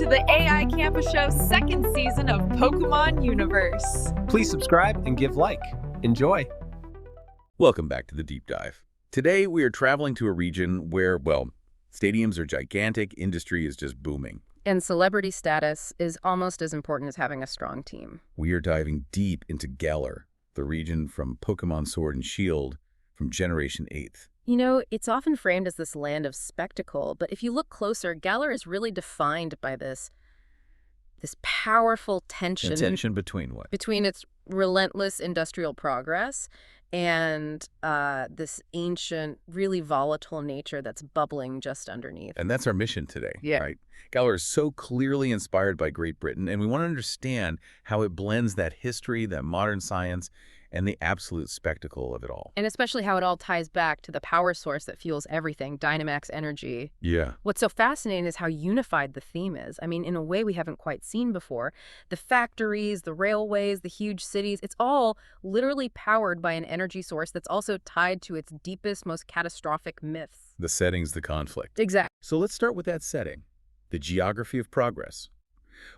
to the AI Campa Show's second season of Pokémon Universe. Please subscribe and give like. Enjoy. Welcome back to the Deep Dive. Today we are traveling to a region where, well, stadiums are gigantic, industry is just booming. And celebrity status is almost as important as having a strong team. We are diving deep into Galar, the region from Pokémon Sword and Shield from Generation 8th. You know, it's often framed as this land of spectacle, but if you look closer, Galar is really defined by this powerful tension. Tension between what? Between its relentless industrial progress and this ancient, really volatile nature that's bubbling just underneath. And that's our mission today, Yeah. right? Galar is so clearly inspired by Great Britain, and we want to understand how it blends that history, that modern science, and the absolute spectacle of it all. And especially how it all ties back to the power source that fuels everything, Dynamax energy. Yeah. What's so fascinating is how unified the theme is. I mean, in a way we haven't quite seen before. The factories, the railways, the huge cities, it's all literally powered by an energy source that's also tied to its deepest, most catastrophic myths. The setting's the conflict. Exactly. So let's start with that setting, the geography of progress.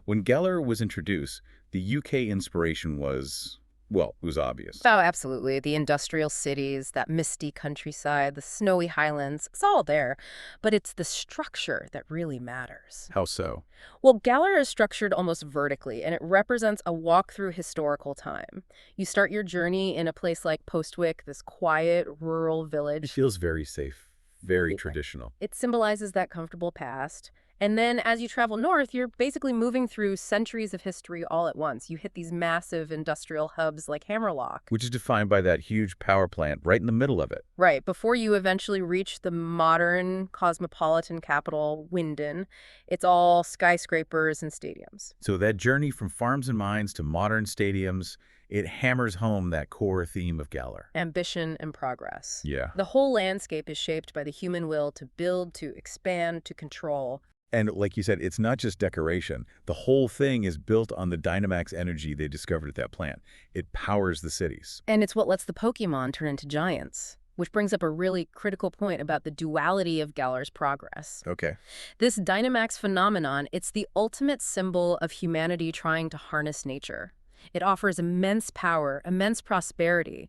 When Galar was introduced, the UK inspiration was, well, it was obvious. Oh, absolutely. The industrial cities, that misty countryside, the snowy highlands, it's all there. But it's the structure that really matters. How so? Well, Galar is structured almost vertically, and it represents a walk through historical time. You start your journey in a place like Postwick, this quiet, rural It village. feels very safe, very Yeah. traditional. It symbolizes that comfortable past. And then as you travel north, you're basically moving through centuries of history all at once. You hit these massive industrial hubs like Hammerlock. Which is defined by that huge power plant right in the middle of it. Right, before you eventually reach the modern cosmopolitan capital, Winden, it's all skyscrapers and stadiums. So that journey from farms and mines to modern stadiums, it hammers home that core theme of Galar. Ambition and progress. Yeah. The whole landscape is shaped by the human will to build, to expand, to control. And like you said, it's not just decoration. The whole thing is built on the Dynamax energy they discovered at that plant. It powers the cities. And it's what lets the Pokémon turn into giants, which brings up a really critical point about the duality of Galar's progress. Okay. This Dynamax phenomenon, it's the ultimate symbol of humanity trying to harness nature. It offers immense power, immense prosperity,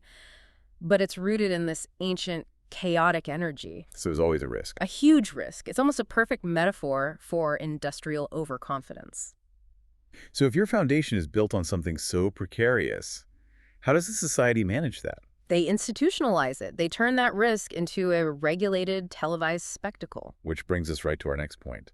but it's rooted in this ancient, chaotic energy. So there's always a risk. A huge risk. It's almost a perfect metaphor for industrial overconfidence. So if your foundation is built on something so precarious, how does a society manage that? They institutionalize it. They turn that risk into a regulated, televised spectacle. Which brings us right to our next point.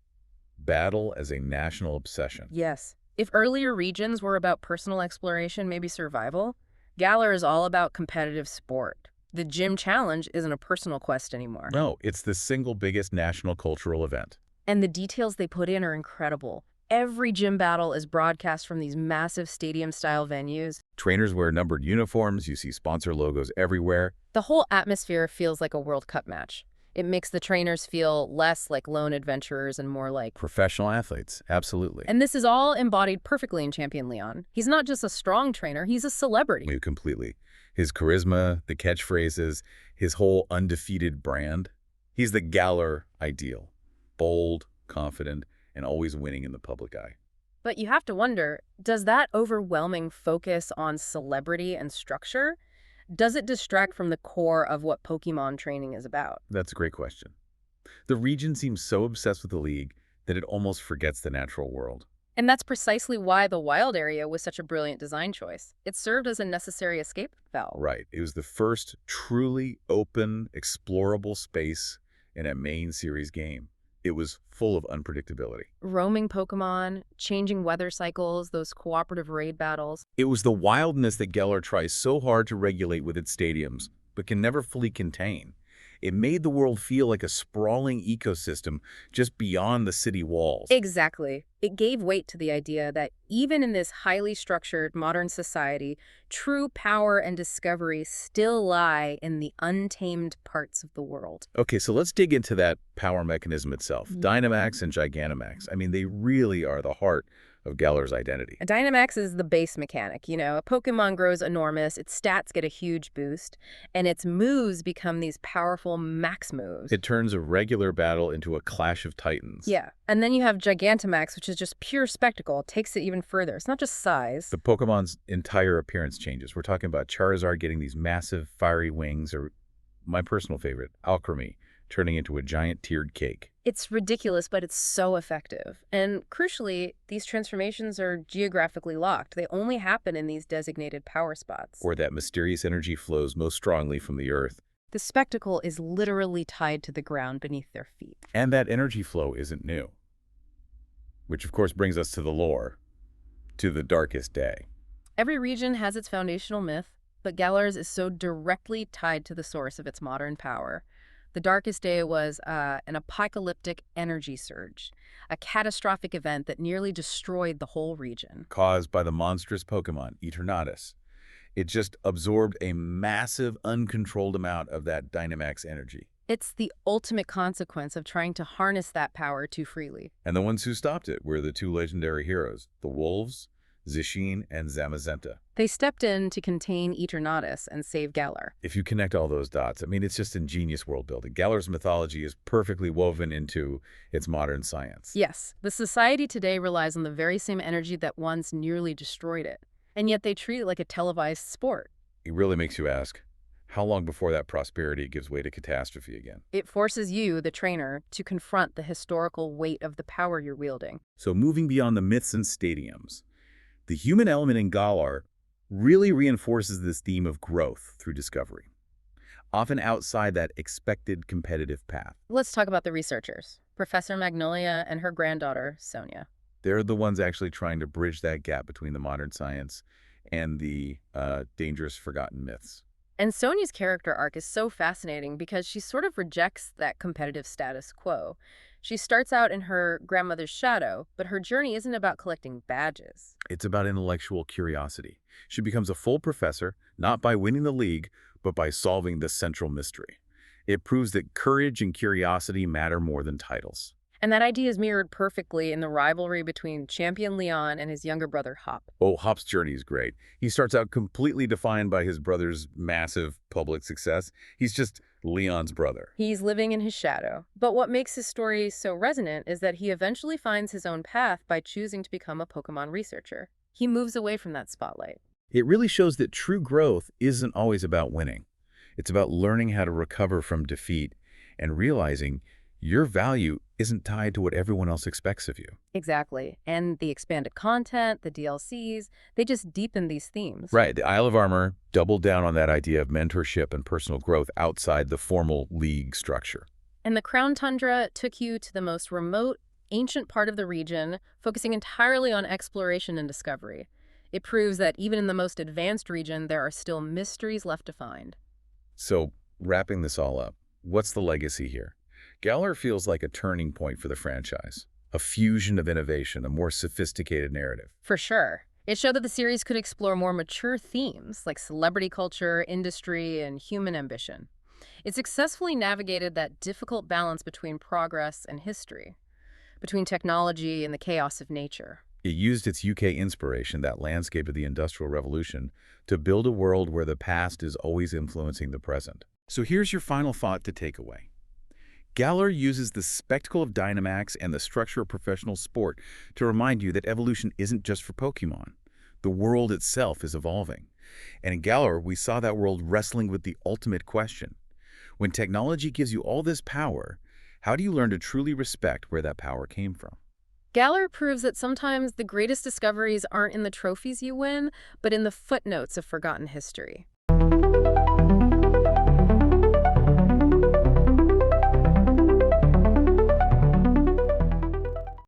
Battle as a national obsession. Yes. If earlier regions were about personal exploration, maybe survival, Galar is all about competitive sport. The Gym Challenge isn't a personal quest anymore. No, it's the single biggest national cultural event. And the details they put in are incredible. Every gym battle is broadcast from these massive stadium-style venues. Trainers wear numbered uniforms, you see sponsor logos everywhere. The whole atmosphere feels like a World Cup match. It makes the trainers feel less like lone adventurers and more like Professional athletes, absolutely. And this is all embodied perfectly in Champion Leon. He's not just a strong trainer, he's a celebrity. Completely. His charisma, the catchphrases, his whole undefeated brand. He's the Galar ideal. Bold, confident, and always winning in the public eye. But you have to wonder, does that overwhelming focus on celebrity and structure, does it distract from the core of what Pokémon training is about? That's a great question. The region seems so obsessed with the league that it almost forgets the natural world. And that's precisely why the wild area was such a brilliant design choice. It served as a necessary escape valve. Right. It was the first truly open, explorable space in a main series game. It was full of unpredictability. Roaming Pokémon, changing weather cycles, those cooperative raid battles. It was the wildness that Galar tries so hard to regulate with its stadiums, but can never fully contain. It made the world feel like a sprawling ecosystem just beyond the city walls. Exactly. It gave weight to the idea that even in this highly structured modern society, true power and discovery still lie in the untamed parts of the world. Okay, so let's dig into that power mechanism itself. Dynamax and Gigantamax. I mean, they really are the heart of Galar's identity. A Dynamax is the base mechanic. You know, a Pokemon grows enormous, its stats get a huge boost, and its moves become these powerful max moves. It turns a regular battle into a clash of titans. Yeah. And then you have Gigantamax, which is just pure spectacle, takes it even further. It's not just size. The Pokemon's entire appearance changes. We're talking about Charizard getting these massive fiery wings, or my personal favorite, Alchemy, turning into a giant tiered cake. It's ridiculous, but it's so effective. And crucially, these transformations are geographically locked. They only happen in these designated power spots. Or that mysterious energy flows most strongly from the earth. The spectacle is literally tied to the ground beneath their feet. And that energy flow isn't new. Which of course brings us to the lore, to the darkest day. Every region has its foundational myth, but Galar's is so directly tied to the source of its modern power. The darkest day was an apocalyptic energy surge, a catastrophic event that nearly destroyed the whole region. Caused by the monstrous Pokémon, Eternatus. It just absorbed a massive, uncontrolled amount of that Dynamax energy. It's the ultimate consequence of trying to harness that power too freely. And the ones who stopped it were the two legendary heroes, the wolves, Zacian and Zamazenta. They stepped in to contain Eternatus and save Galar. If you connect all those dots, I mean, it's just ingenious world building. Galar's mythology is perfectly woven into its modern science. Yes, the society today relies on the very same energy that once nearly destroyed it. And yet they treat it like a televised sport. It really makes you ask, how long before that prosperity gives way to catastrophe again? It forces you, the trainer, to confront the historical weight of the power you're wielding. So moving beyond the myths and stadiums, the human element in Galar really reinforces this theme of growth through discovery, often outside that expected competitive path. Let's talk about the researchers, Professor Magnolia and her granddaughter, Sonia. They're the ones actually trying to bridge that gap between the modern science and the dangerous forgotten myths. And Sonia's character arc is so fascinating because she sort of rejects that competitive status quo. She starts out in her grandmother's shadow, but her journey isn't about collecting badges. It's about intellectual curiosity. She becomes a full professor, not by winning the league, but by solving the central mystery. It proves that courage and curiosity matter more than titles. And that idea is mirrored perfectly in the rivalry between Champion Leon and his younger brother Hop. Oh, Hop's journey is great. He starts out completely defined by his brother's massive public success. He's just Leon's brother. He's living in his shadow. But what makes his story so resonant is that he eventually finds his own path by choosing to become a Pokémon researcher. He moves away from that spotlight. It really shows that true growth isn't always about winning. It's about learning how to recover from defeat and realizing your value isn't tied to what everyone else expects of you. Exactly. And the expanded content, the DLCs, they just deepen these themes. Right. The Isle of Armor doubled down on that idea of mentorship and personal growth outside the formal league structure. And the Crown Tundra took you to the most remote, ancient part of the region, focusing entirely on exploration and discovery. It proves that even in the most advanced region, there are still mysteries left to find. So, wrapping this all up, what's the legacy here? Galar feels like a turning point for the franchise, a fusion of innovation, a more sophisticated narrative. For sure. It showed that the series could explore more mature themes like celebrity culture, industry, and human ambition. It successfully navigated that difficult balance between progress and history, between technology and the chaos of nature. It used its UK inspiration, that landscape of the Industrial Revolution, to build a world where the past is always influencing the present. So here's your final thought to take away. Galar uses the spectacle of Dynamax and the structure of professional sport to remind you that evolution isn't just for Pokémon. The world itself is evolving. And in Galar, we saw that world wrestling with the ultimate question. When technology gives you all this power, how do you learn to truly respect where that power came from? Galar proves that sometimes the greatest discoveries aren't in the trophies you win, but in the footnotes of forgotten history.